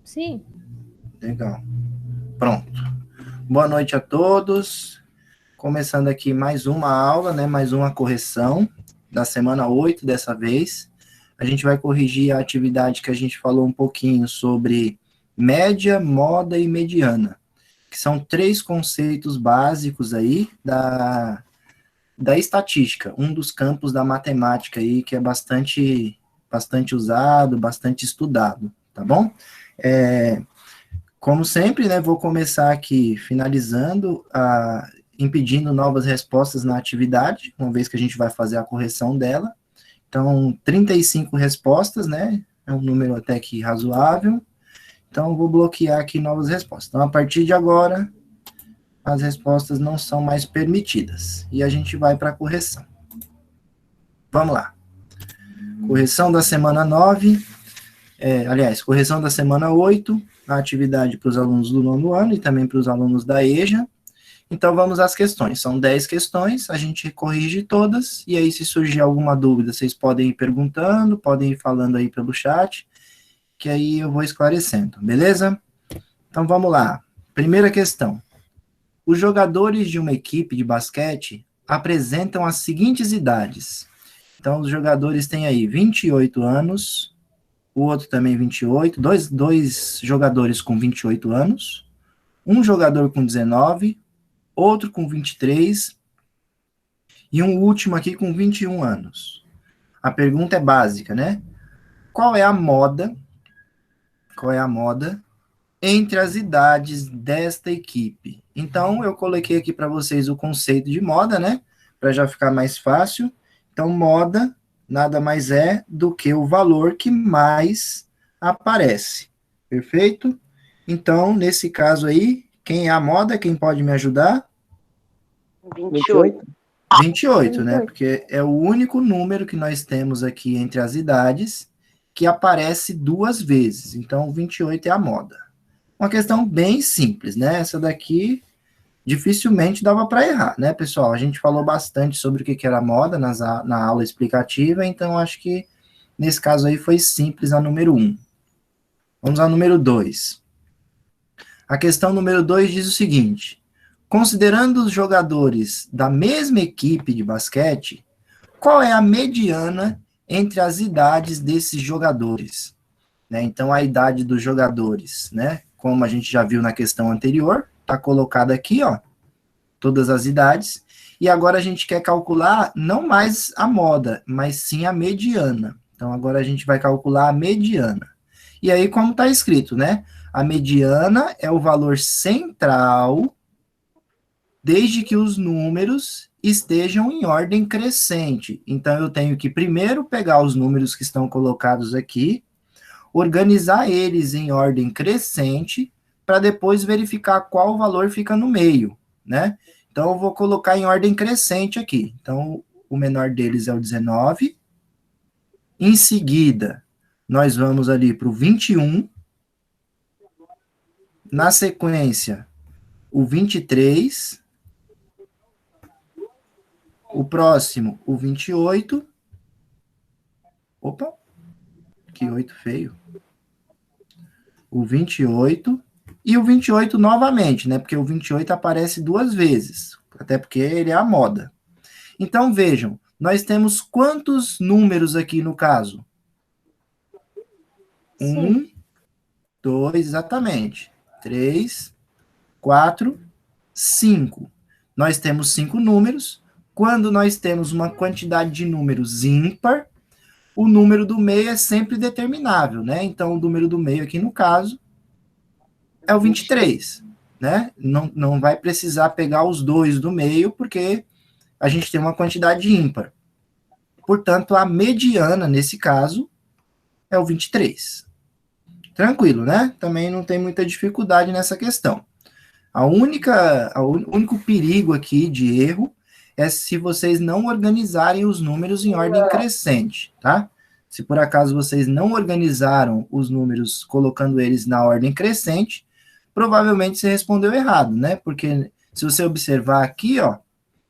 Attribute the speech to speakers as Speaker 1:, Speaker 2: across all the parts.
Speaker 1: Sim.
Speaker 2: Legal. Pronto. Boa noite a todos. Começando aqui mais uma aula, né? Mais uma correção da semana 8 dessa vez. A gente vai corrigir a atividade que a gente falou um pouquinho sobre média, moda e mediana, que são três conceitos básicos aí da estatística, um dos campos da matemática aí que é bastante usado, bastante estudado, tá bom? Como sempre, né, vou começar aqui finalizando, impedindo novas respostas na atividade, uma vez que a gente vai fazer a correção dela. Então, 35 respostas, né, é um número até que razoável. Então, vou bloquear aqui novas respostas. Então, a partir de agora, as respostas não são mais permitidas. E a gente vai para a correção. Vamos lá. Correção da semana 9, correção da semana 8, a atividade para os alunos do nono ano e também para os alunos da EJA. Então, vamos às questões. São 10 questões, a gente corrige todas, e aí, se surgir alguma dúvida, vocês podem ir perguntando, podem ir falando aí pelo chat, que aí eu vou esclarecendo, beleza? Então, vamos lá. Primeira questão. Os jogadores de uma equipe de basquete apresentam as seguintes idades. Então, os jogadores têm aí 28 anos, o outro também 28, dois jogadores com 28 anos, um jogador com 19, outro com 23 e um último aqui com 21 anos. A pergunta é básica, né? Qual é a moda entre as idades desta equipe? Então, eu coloquei aqui para vocês o conceito de moda, né? Para já ficar mais fácil. Então, moda nada mais é do que o valor que mais aparece. Perfeito? Então, nesse caso aí, quem é a moda? Quem pode me ajudar?
Speaker 3: 28.
Speaker 2: 28, né? Porque é o único número que nós temos aqui entre as idades que aparece duas vezes. Então, 28 é a moda. Uma questão bem simples, né? Essa daqui dificilmente dava para errar, né, pessoal? A gente falou bastante sobre o que era moda na aula explicativa, então acho que nesse caso aí foi simples a número 1. Vamos ao número 2. A questão número 2 diz o seguinte: considerando os jogadores da mesma equipe de basquete, qual é a mediana entre as idades desses jogadores? Né? Então, a idade dos jogadores, né? Como a gente já viu na questão anterior, está colocada aqui, ó, todas as idades. E agora a gente quer calcular não mais a moda, mas sim a mediana. Então, agora a gente vai calcular a mediana. E aí, como está escrito, né? A mediana é o valor central desde que os números estejam em ordem crescente. Então, eu tenho que primeiro pegar os números que estão colocados aqui, organizar eles em ordem crescente, para depois verificar qual valor fica no meio, né? Então, eu vou colocar em ordem crescente aqui. Então, o menor deles é o 19. Em seguida, nós vamos ali para o 21. Na sequência, o 23. O próximo, o 28. Opa, que 8 feio. O 28 e o 28 novamente, né? Porque o 28 aparece duas vezes, até porque ele é a moda. Então, vejam, nós temos quantos números aqui no caso? 1, 2, exatamente. 3, 4, 5. Nós temos 5 números. Quando nós temos uma quantidade de números ímpar, o número do meio é sempre determinável, né? Então, o número do meio aqui, no caso, é o 23, né? Não vai precisar pegar os dois do meio, porque a gente tem uma quantidade ímpar. Portanto, a mediana, nesse caso, é o 23. Tranquilo, né? Também não tem muita dificuldade nessa questão. O único perigo aqui de erro é se vocês não organizarem os números em ordem crescente, tá? Se por acaso vocês não organizaram os números colocando eles na ordem crescente, provavelmente você respondeu errado, né? Porque se você observar aqui, ó,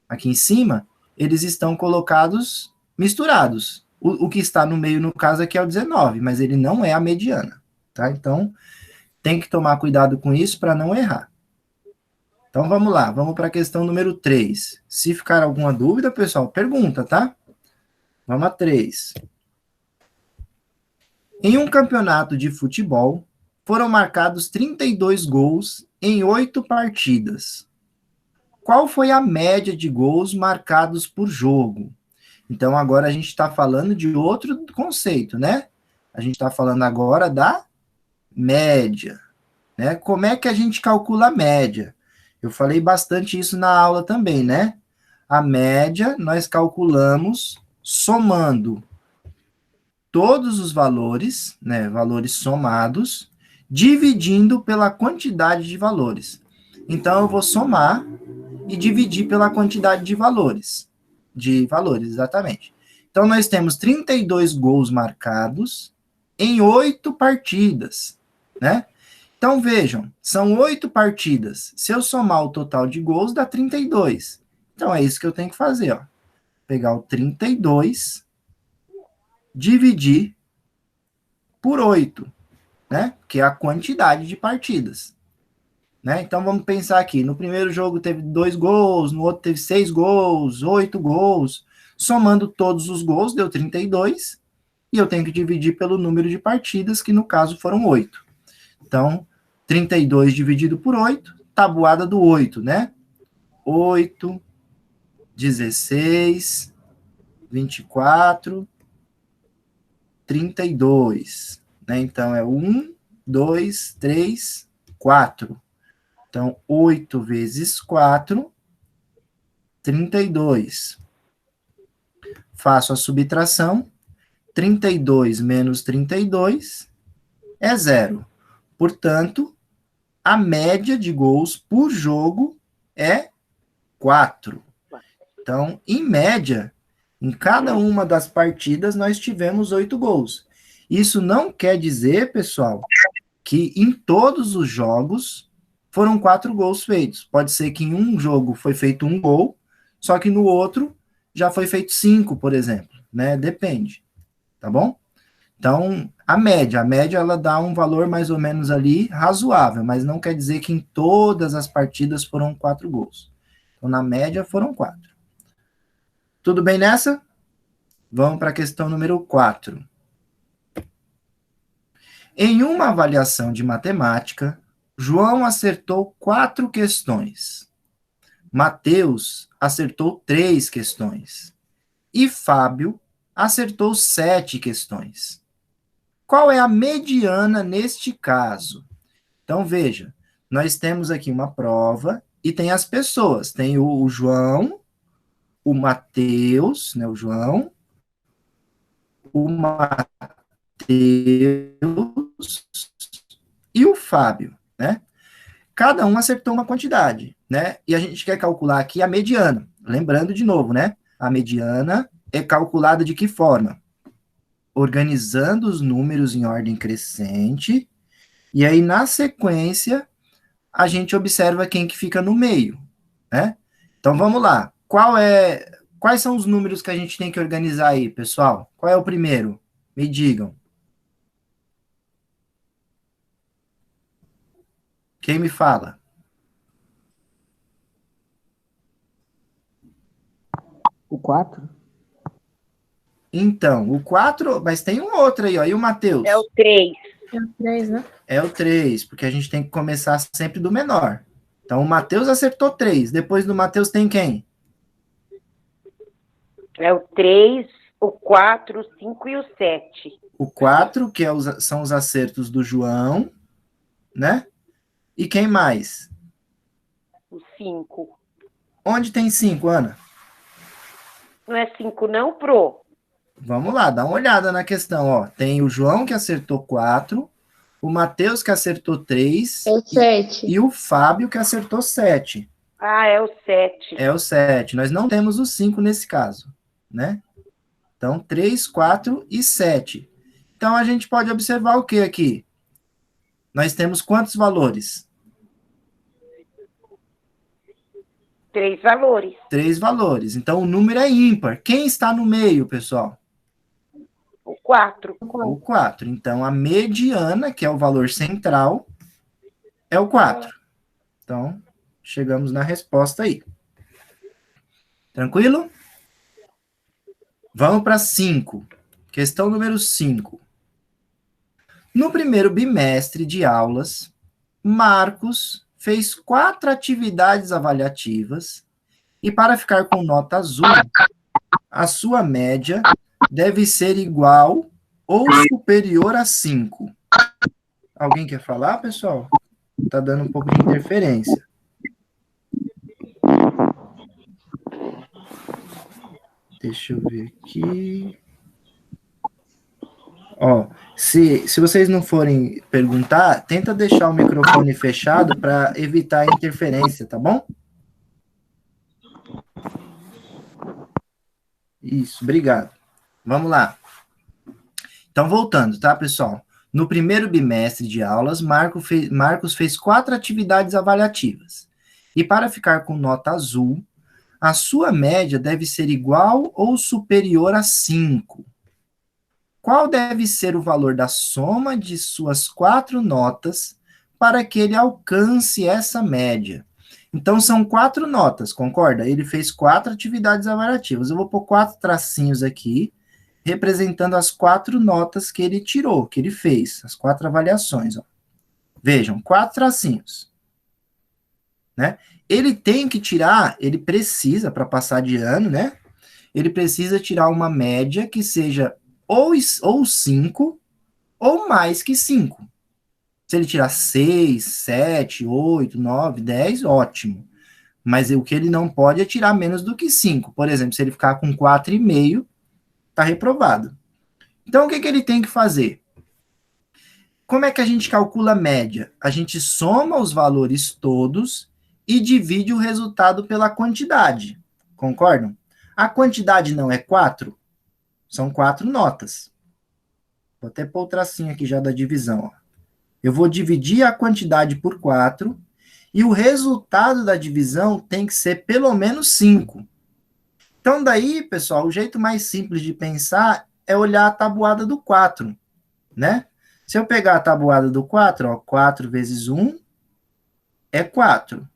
Speaker 2: aqui em cima, eles estão colocados misturados. O que está no meio, no caso, aqui é o 19, mas ele não é a mediana, tá? Então, Tem que tomar cuidado com isso para não errar. Então, vamos lá. Vamos para a questão número 3. Se ficar alguma dúvida, pessoal, pergunta, tá? Vamos a 3. Em um campeonato de futebol, foram marcados 32 gols em 8 partidas. Qual foi a média de gols marcados por jogo? Então, agora a gente está falando de outro conceito, né? A gente está falando agora da média, né? Como é que a gente calcula a média? Eu falei bastante isso na aula também, né? A média nós calculamos somando todos os valores, né? Valores somados, dividindo pela quantidade de valores. Então, eu vou somar e dividir pela quantidade de valores. De valores, exatamente. Então, nós temos 32 gols marcados em 8 partidas, né? Então, vejam, são 8 partidas. Se eu somar o total de gols, dá 32. Então, é isso que eu tenho que fazer, ó. Pegar o 32, dividir por 8, né? Que é a quantidade de partidas. Né? Então vamos pensar aqui, no primeiro jogo teve 2 gols, no outro teve 6 gols, 8 gols, somando todos os gols deu 32, e eu tenho que dividir pelo número de partidas, que no caso foram 8. Então, 32 dividido por 8, tabuada do 8, né? 8, 16, 24, 32, né? Então é 1, 2, 3, 4. Então, 8 vezes 4, 32. Faço a subtração. 32 menos 32 é 0. Portanto, a média de gols por jogo é 4. Então, em média, em cada uma das partidas, nós tivemos 8 gols. Isso não quer dizer, pessoal, que em todos os jogos foram 4 gols feitos. Pode ser que em um jogo foi feito 1 gol, só que no outro já foi feito 5, por exemplo, né? Depende, tá bom? Então, a média ela dá um valor mais ou menos ali razoável, mas não quer dizer que em todas as partidas foram 4 gols. Então, na média foram 4. Tudo bem nessa? Vamos para a questão número 4. Em uma avaliação de matemática, João acertou 4 questões. Mateus acertou 3 questões. E Fábio acertou 7 questões. Qual é a mediana neste caso? Então, veja, nós temos aqui uma prova e tem as pessoas. Tem o João, o Mateus, né, o João, o Mateus e o Fábio, né? Cada um acertou uma quantidade, né? E a gente quer calcular aqui a mediana. Lembrando de novo, né? A mediana é calculada de que forma? Organizando os números em ordem crescente, e aí, na sequência, a gente observa quem que fica no meio, né? Então, vamos lá. Quais são os números que a gente tem que organizar aí, pessoal? Qual é o primeiro? Me digam. Quem me fala?
Speaker 1: O 4?
Speaker 2: Então, o 4, mas tem um outro aí, ó. E o Mateus?
Speaker 3: É o 3.
Speaker 4: É o 3, né?
Speaker 2: É o 3, porque a gente tem que começar sempre do menor. Então, o Mateus acertou 3. Depois do Mateus tem quem?
Speaker 3: É o 3, o 4, o 5 e o 7.
Speaker 2: O 4, que são os acertos do João, né? E quem mais?
Speaker 3: O 5.
Speaker 2: Onde tem 5, Ana?
Speaker 3: Não é 5 não, Pro?
Speaker 2: Vamos lá, dá uma olhada na questão, ó. Tem o João que acertou 4, o Mateus que acertou 3
Speaker 4: É o 7.
Speaker 2: e o Fábio que acertou 7.
Speaker 3: Ah, é o 7.
Speaker 2: É o 7. Nós não temos o 5 nesse caso, né? Então, 3, 4 e 7. Então, a gente pode observar o que aqui? Nós temos quantos valores?
Speaker 3: 3 valores.
Speaker 2: 3 valores. Então, o número é ímpar. Quem está no meio, pessoal?
Speaker 3: O 4.
Speaker 2: O 4. Então, a mediana, que é o valor central, É o 4. Então, chegamos na resposta aí. Tranquilo? Vamos para 5. Questão número 5. No primeiro bimestre de aulas, Marcos fez 4 atividades avaliativas e para ficar com nota azul, a sua média deve ser igual ou superior a 5. Alguém quer falar, pessoal? Tá dando um pouco de interferência. Deixa eu ver aqui. Ó, se vocês não forem perguntar, tenta deixar o microfone fechado para evitar a interferência, tá bom? Isso, obrigado. Vamos lá. Então, voltando, tá, pessoal? No primeiro bimestre de aulas, Marcos fez 4 atividades avaliativas. E para ficar com nota azul, a sua média deve ser igual ou superior a 5. Qual deve ser o valor da soma de suas 4 notas para que ele alcance essa média? Então, são 4 notas, concorda? Ele fez 4 atividades avaliativas. Eu vou pôr 4 tracinhos aqui, representando as 4 notas que ele tirou, que ele fez, as 4 avaliações. Ó. Vejam, 4 tracinhos. Né? Ele tem que tirar, ele precisa, para passar de ano, né? Ele precisa tirar uma média que seja ou 5, ou mais que 5. Se ele tirar 6, 7, 8, 9, 10, ótimo. Mas o que ele não pode é tirar menos do que 5. Por exemplo, se ele ficar com 4,5, está reprovado. Então, o que ele tem que fazer? Como é que a gente calcula a média? A gente soma os valores todos e divide o resultado pela quantidade. Concordam? A quantidade não é 4? São 4 notas. Vou até pôr o tracinho aqui já da divisão. Ó. Eu vou dividir a quantidade por 4 e o resultado da divisão tem que ser pelo menos 5. Então, daí, pessoal, o jeito mais simples de pensar é olhar a tabuada do 4, né? Se eu pegar a tabuada do 4, ó, 4 vezes 1 é 4.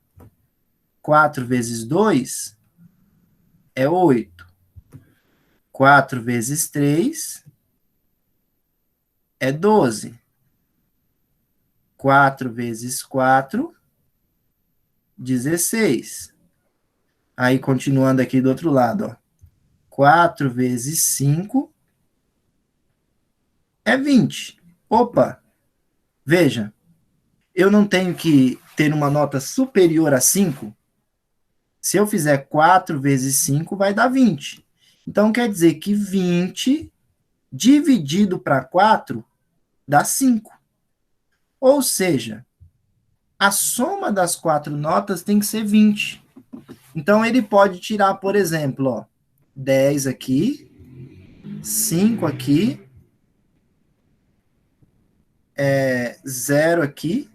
Speaker 2: 4 vezes 2 é 8. 4 vezes 3 é 12. 4 vezes 4, 16. Aí, continuando aqui do outro lado, ó. 4 vezes 5 é 20. Opa! Veja, eu não tenho que ter uma nota superior a 5? Se eu fizer 4 vezes 5, vai dar 20. Então, quer dizer que 20 dividido para 4 dá 5. Ou seja, a soma das 4 notas tem que ser 20. Então, ele pode tirar, por exemplo, ó, 10 aqui, 5 aqui, 0 aqui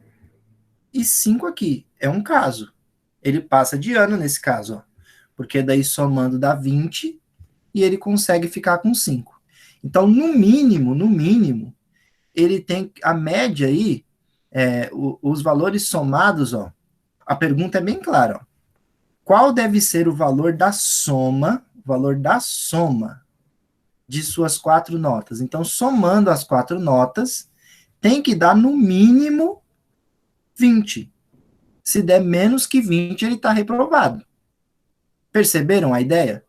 Speaker 2: e 5 aqui. É um caso. Ele passa de ano nesse caso, ó, porque daí somando dá 20 e ele consegue ficar com 5. Então, no mínimo, ele tem a média aí, os valores somados, ó, a pergunta é bem clara, ó. Qual deve ser o valor da soma de suas 4 notas? Então, somando as 4 notas, tem que dar no mínimo 20. Se der menos que 20, ele está reprovado. Perceberam a ideia?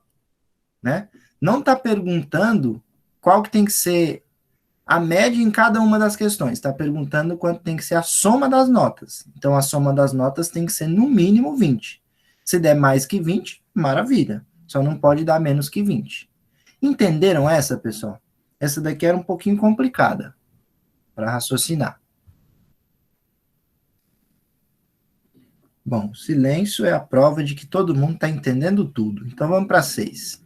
Speaker 2: Né? Não está perguntando qual que tem que ser a média em cada uma das questões. Está perguntando quanto tem que ser a soma das notas. Então, a soma das notas tem que ser no mínimo 20. Se der mais que 20, maravilha. Só não pode dar menos que 20. Entenderam essa, pessoal? Essa daqui era um pouquinho complicada para raciocinar. Bom, silêncio é a prova de que todo mundo está entendendo tudo. Então, vamos para 6.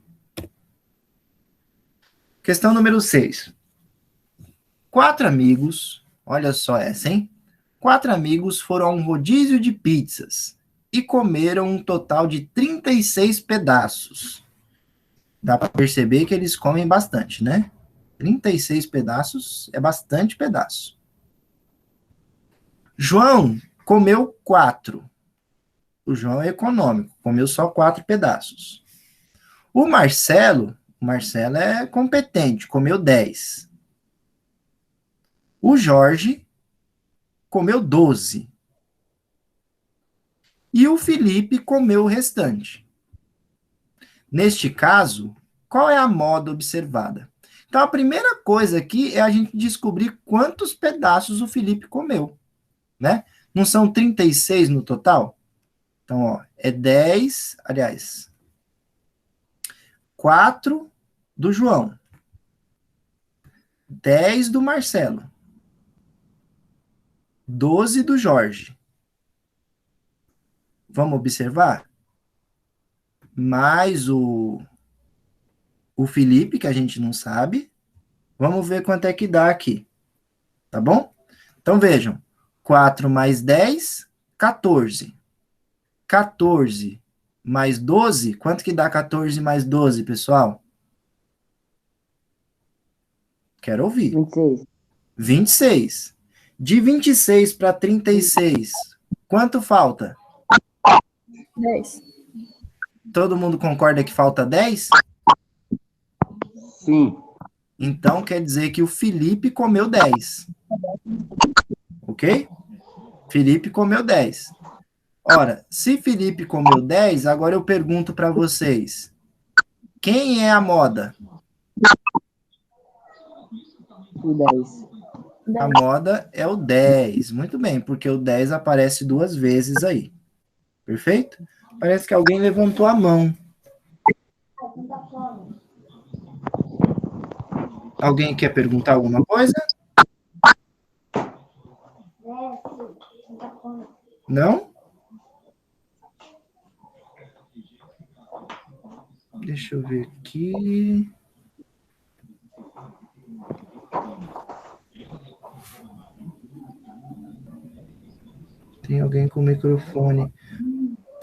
Speaker 2: Questão número 6. 4 amigos, olha só essa, hein? 4 amigos foram a um rodízio de pizzas e comeram um total de 36 pedaços. Dá para perceber que eles comem bastante, né? 36 pedaços é bastante pedaço. João comeu 4. O João é econômico, comeu só 4 pedaços. O Marcelo é competente, comeu 10. O Jorge comeu 12. E o Felipe comeu o restante. Neste caso, qual é a moda observada? Então, a primeira coisa aqui é a gente descobrir quantos pedaços o Felipe comeu, né? Não são 36 no total? Então, ó, é 10, aliás, 4 do João, 10 do Marcelo, 12 do Jorge. Vamos observar? Mais o Felipe, que a gente não sabe. Vamos ver quanto é que dá aqui. Tá bom? Então, vejam. 4 mais 10, 14. 14 mais 12, quanto que dá 14 mais 12, pessoal? Quero ouvir.
Speaker 1: 26.
Speaker 2: 26. De 26 para 36, quanto falta?
Speaker 4: 10.
Speaker 2: Todo mundo concorda que falta 10?
Speaker 1: Sim.
Speaker 2: Então, quer dizer que o Felipe comeu 10. Ok? Felipe comeu 10. Ora, se Felipe comeu 10, agora eu pergunto para vocês. Quem é a moda?
Speaker 1: O 10.
Speaker 2: A moda é o 10. Muito bem, porque o 10 aparece 2 vezes aí. Perfeito? Parece que alguém levantou a mão. Alguém quer perguntar alguma coisa? Não? Deixa eu ver aqui. Tem alguém com o microfone.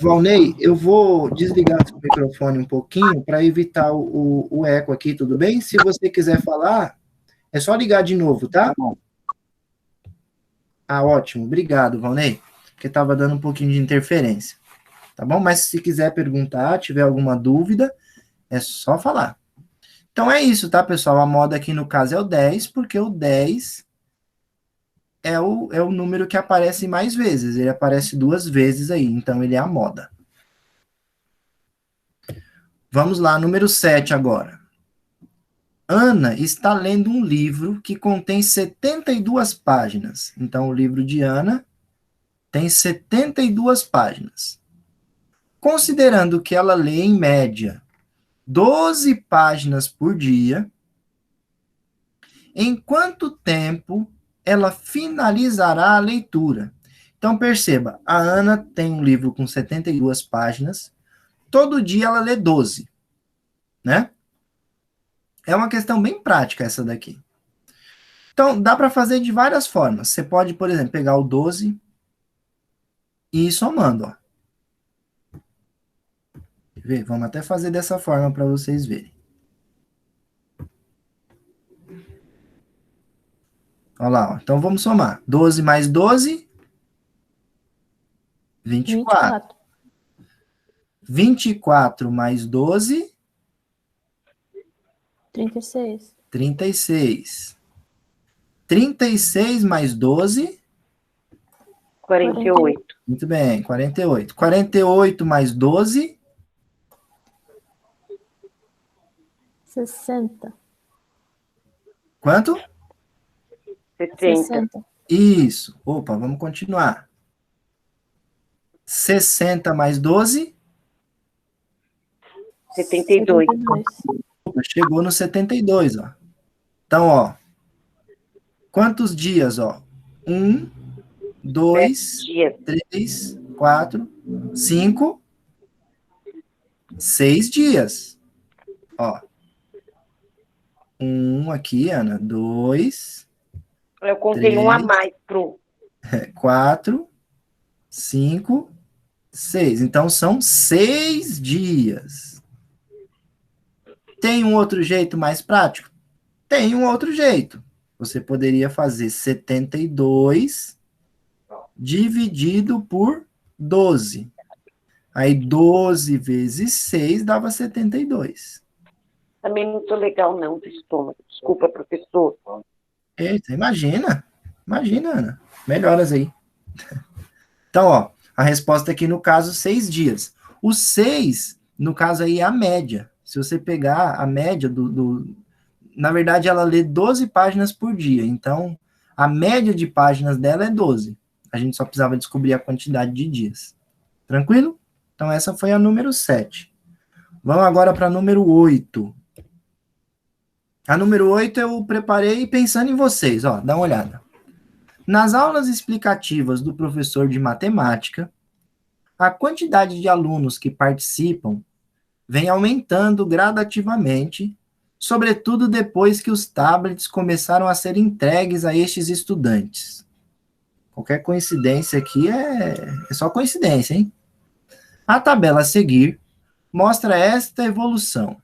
Speaker 2: Valnei, eu vou desligar o microfone um pouquinho para evitar o eco aqui, tudo bem? Se você quiser falar, é só ligar de novo, tá? Ah, ótimo. Obrigado, Valnei, porque estava dando um pouquinho de interferência. Tá bom? Mas se quiser perguntar, tiver alguma dúvida, é só falar. Então é isso, tá, pessoal? A moda aqui no caso é o 10, porque o 10 é o número que aparece mais vezes. Ele aparece 2 vezes aí, então ele é a moda. Vamos lá, número 7 agora. Ana está lendo um livro que contém 72 páginas. Então, o livro de Ana tem 72 páginas. Considerando que ela lê, em média, 12 páginas por dia, em quanto tempo ela finalizará a leitura? Então, perceba, a Ana tem um livro com 72 páginas, todo dia ela lê 12, né? É uma questão bem prática essa daqui. Então, dá para fazer de várias formas. Você pode, por exemplo, pegar o 12 e ir somando, ó. Vamos até fazer dessa forma para vocês verem. Olha lá, ó. Então vamos somar. 12 mais 12, 24. 24 mais 12,
Speaker 4: 36.
Speaker 2: 36. 36 mais 12,
Speaker 3: 48.
Speaker 2: muito bem, 48. 48 mais 12,
Speaker 4: 60.
Speaker 2: quanto?
Speaker 3: 60.
Speaker 2: Isso. Opa, vamos continuar. 60 mais 12,
Speaker 3: 72.
Speaker 4: 72.
Speaker 2: opa, chegou no 72, ó. Então, ó, quantos dias, ó? 1, 2,
Speaker 3: Dias.
Speaker 2: 3, 4, 5, 6 dias. Ó. 1 aqui, Ana. 2,
Speaker 3: Eu contei um a mais pro
Speaker 2: 4, 5, 6. Então, são 6 dias. Tem um outro jeito mais prático? Tem um outro jeito. Você poderia fazer 72 dividido por 12. Aí 12 vezes 6 dava 72.
Speaker 3: Também não tô legal, não, do estômago. Desculpa, professor.
Speaker 2: Eita, imagina. Imagina, Ana. Melhoras aí. Então, ó, a resposta aqui no caso, 6 dias. O 6, no caso aí, é a média. Se você pegar a média na verdade, ela lê 12 páginas por dia. Então, a média de páginas dela é 12. A gente só precisava descobrir a quantidade de dias. Tranquilo? Então, essa foi a número 7. Vamos agora para a número 8. A número 8 eu preparei pensando em vocês, ó, dá uma olhada. Nas aulas explicativas do professor de matemática, a quantidade de alunos que participam vem aumentando gradativamente, sobretudo depois que os tablets começaram a ser entregues a estes estudantes. Qualquer coincidência aqui é só coincidência, hein? A tabela a seguir mostra esta evolução.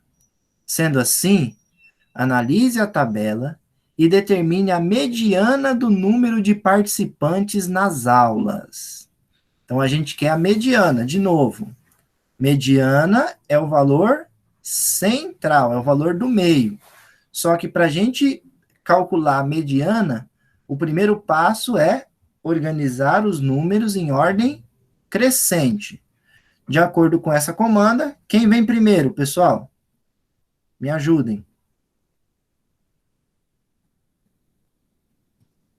Speaker 2: Sendo assim, analise a tabela e determine a mediana do número de participantes nas aulas. Então, a gente quer a mediana, de novo. Mediana é o valor central, é o valor do meio. Só que para a gente calcular a mediana, o primeiro passo é organizar os números em ordem crescente. De acordo com essa comanda, quem vem primeiro, pessoal? Me ajudem.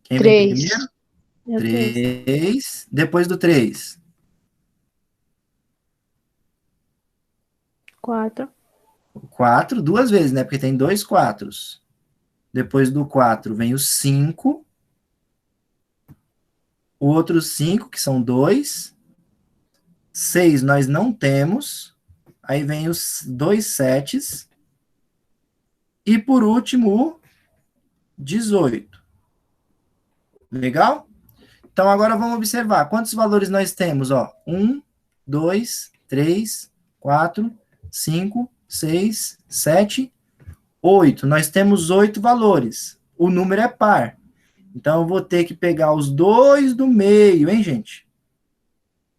Speaker 2: Quem vem
Speaker 4: 3.
Speaker 2: primeiro?
Speaker 4: É o 3.
Speaker 2: 3. Depois do 3.
Speaker 4: 4.
Speaker 2: 4, duas vezes, né? Porque tem 2 quatros. Depois do 4 vem o 5. O outro 5, que são 2. 6 nós não temos. Aí vem os 2 setes. E por último, o 18. Legal? Então agora vamos observar. Quantos valores nós temos? 1, 2, 3, 4, 5, 6, 7, 8. Nós temos 8 valores. O número é par. Então, eu vou ter que pegar os 2 do meio, hein, gente?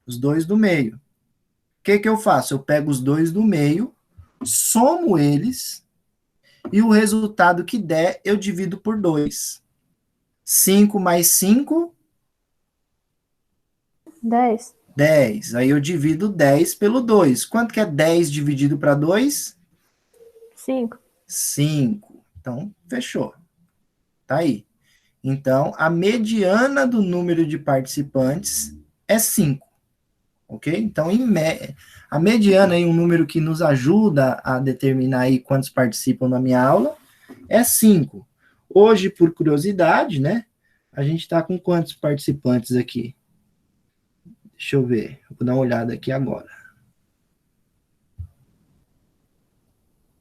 Speaker 2: Os 2 do meio. O que eu faço? Eu pego os 2 do meio, somo eles, e o resultado que der, eu divido por 2. 5 mais 5,
Speaker 4: 10.
Speaker 2: 10. Aí eu divido 10 pelo 2. Quanto que é 10 dividido para 2?
Speaker 4: 5.
Speaker 2: 5. Então, fechou. Tá aí. Então, a mediana do número de participantes é 5. Ok? Então, a mediana é um número que nos ajuda a determinar aí quantos participam na minha aula, é 5. Hoje, por curiosidade, né? A gente está com quantos participantes aqui? Deixa eu ver. Vou dar uma olhada aqui agora.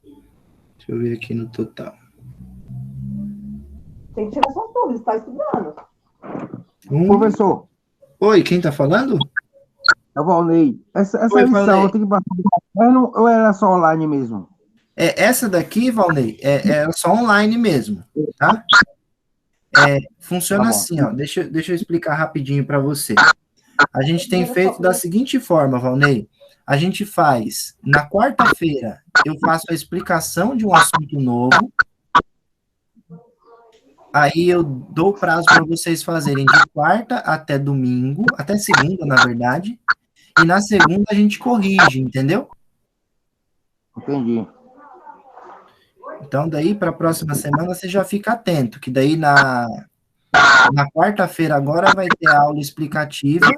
Speaker 2: Deixa eu ver aqui no total.
Speaker 5: Tem que tirar suas dúvidas, está estudando.
Speaker 6: Professor,
Speaker 2: Oi, quem está falando?
Speaker 6: é o Valnei. Essa
Speaker 2: Oi,
Speaker 6: lição
Speaker 2: Valnei.
Speaker 6: eu tenho que passar do caderno ou era só online mesmo?
Speaker 2: Essa daqui, Valnei, é só online mesmo, tá? Funciona
Speaker 6: Tá bom.
Speaker 2: assim, ó. Deixa eu explicar rapidinho para você. A gente tem feito da seguinte forma, Valnei. A gente faz, na quarta-feira, eu faço a explicação de um assunto novo. Aí eu dou prazo para vocês fazerem de quarta até domingo, até segunda, na verdade. E na segunda a gente corrige, entendeu?
Speaker 6: Entendi.
Speaker 2: Então, daí, para a próxima semana, você já fica atento, que daí na quarta-feira agora vai ter a aula explicativa,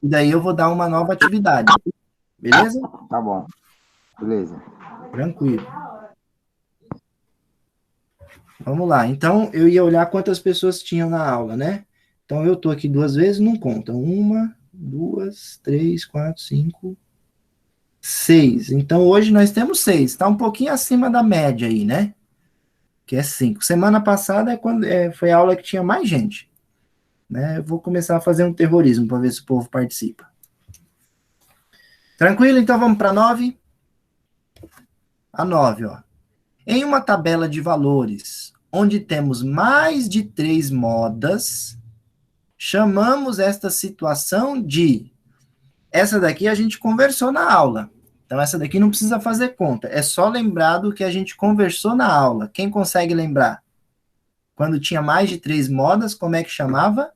Speaker 2: e daí eu vou dar uma nova atividade. Beleza?
Speaker 6: Tá bom. Beleza.
Speaker 2: Tranquilo. Vamos lá. Então, eu ia olhar quantas pessoas tinham na aula, né? Então, eu tô aqui 2 vezes, não conta. 1, 2, 3, 4, 5, 6. Então, hoje nós temos 6. Está um pouquinho acima da média aí, né? Que é 5. Semana passada foi a aula que tinha mais gente. Né? Eu vou começar a fazer um terrorismo para ver se o povo participa. Tranquilo? Então, vamos para 9? A 9, ó. Em uma tabela de valores, onde temos mais de 3 modas, chamamos esta situação de... Essa daqui a gente conversou na aula. Então, essa daqui não precisa fazer conta. É só lembrar do que a gente conversou na aula. Quem consegue lembrar? Quando tinha mais de 3 modas, como é que chamava?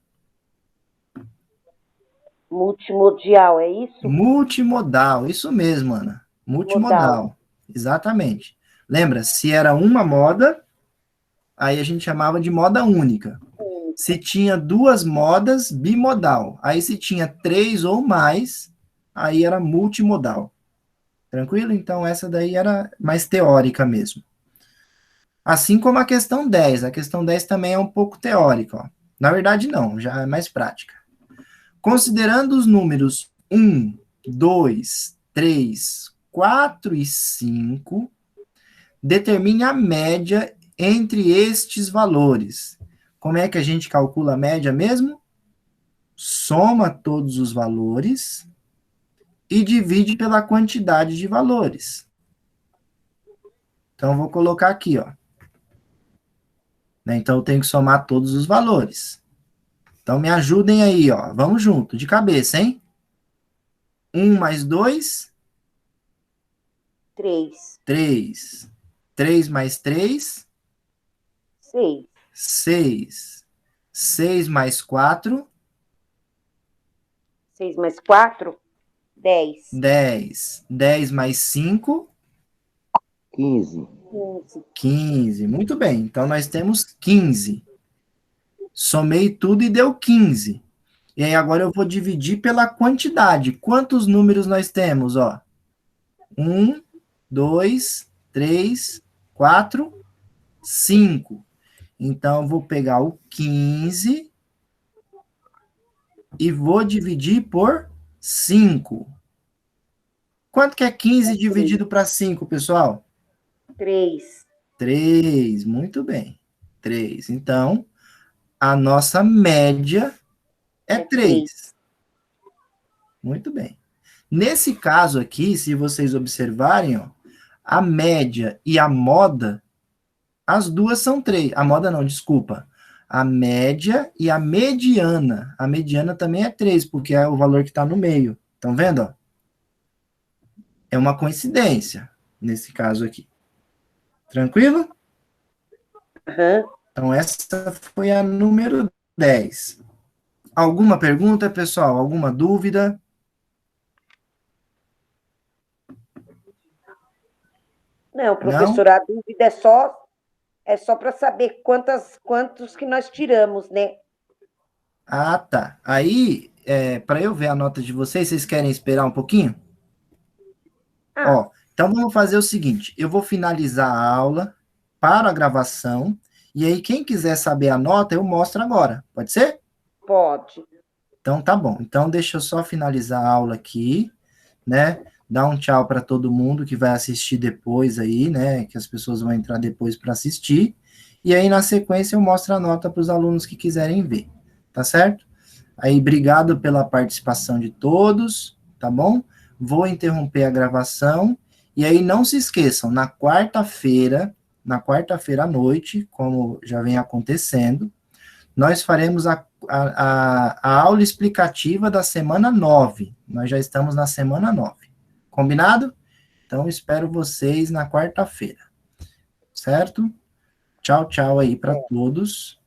Speaker 3: Multimodial, é isso?
Speaker 2: Multimodal. Isso mesmo, Ana. Multimodal. Exatamente. Lembra? Se era uma moda, aí a gente chamava de moda única. Se tinha 2 modas, bimodal. Aí se tinha 3 ou mais, aí era multimodal. Tranquilo? Então, essa daí era mais teórica mesmo. Assim como a questão 10. A questão 10 também é um pouco teórica. Ó. Na verdade, não. Já é mais prática. Considerando os números 1, 2, 3, 4 e 5, determine a média entre estes valores. Como é que a gente calcula a média mesmo? Soma todos os valores e divide pela quantidade de valores. Então, vou colocar aqui, ó. Então, eu tenho que somar todos os valores. Então, me ajudem aí, ó. Vamos junto, de cabeça, hein? 1 mais 2?
Speaker 3: 3.
Speaker 2: 3. 3 mais 3?
Speaker 3: 6.
Speaker 2: 6. 6 mais 4?
Speaker 3: 6 mais 4? 10.
Speaker 2: 10. 10 mais 5?
Speaker 6: 15.
Speaker 3: 15.
Speaker 2: 15. Muito bem. Então, nós temos 15. Somei tudo e deu 15. E aí, agora eu vou dividir pela quantidade. Quantos números nós temos, ó? 1, 2, 3, 4, 5. Então, eu vou pegar o 15 e vou dividir por 5. Quanto que é 15 dividido para 5, pessoal?
Speaker 3: 3.
Speaker 2: 3. Muito bem. 3. Então, a nossa média é 3. Muito bem. Nesse caso aqui, se vocês observarem, ó, a média e a moda, as duas são 3. A moda não, desculpa. A média e a mediana. A mediana também é 3, porque é o valor que está no meio. Estão vendo? Ó? É uma coincidência, nesse caso aqui. Tranquilo?
Speaker 3: Uhum.
Speaker 2: Então, essa foi a número 10. Alguma pergunta, pessoal? Alguma dúvida?
Speaker 3: Não, professor, a dúvida é só para saber quantos que nós tiramos, né?
Speaker 2: Ah, tá. Aí, para eu ver a nota de vocês querem esperar um pouquinho? Ó, então vamos fazer o seguinte, eu vou finalizar a aula, paro a gravação, e aí quem quiser saber a nota, eu mostro agora. Pode ser?
Speaker 3: Pode.
Speaker 2: Então tá bom. Então deixa eu só finalizar a aula aqui, né? Dar um tchau para todo mundo que vai assistir depois aí, né? Que as pessoas vão entrar depois para assistir. E aí na sequência eu mostro a nota para os alunos que quiserem ver. Tá certo? Aí obrigado pela participação de todos, tá bom? Vou interromper a gravação. E aí não se esqueçam, na quarta-feira à noite, como já vem acontecendo, nós faremos a aula explicativa da semana 9. Nós já estamos na semana 9. Combinado? Então, espero vocês na quarta-feira. Certo? Tchau, tchau aí para todos.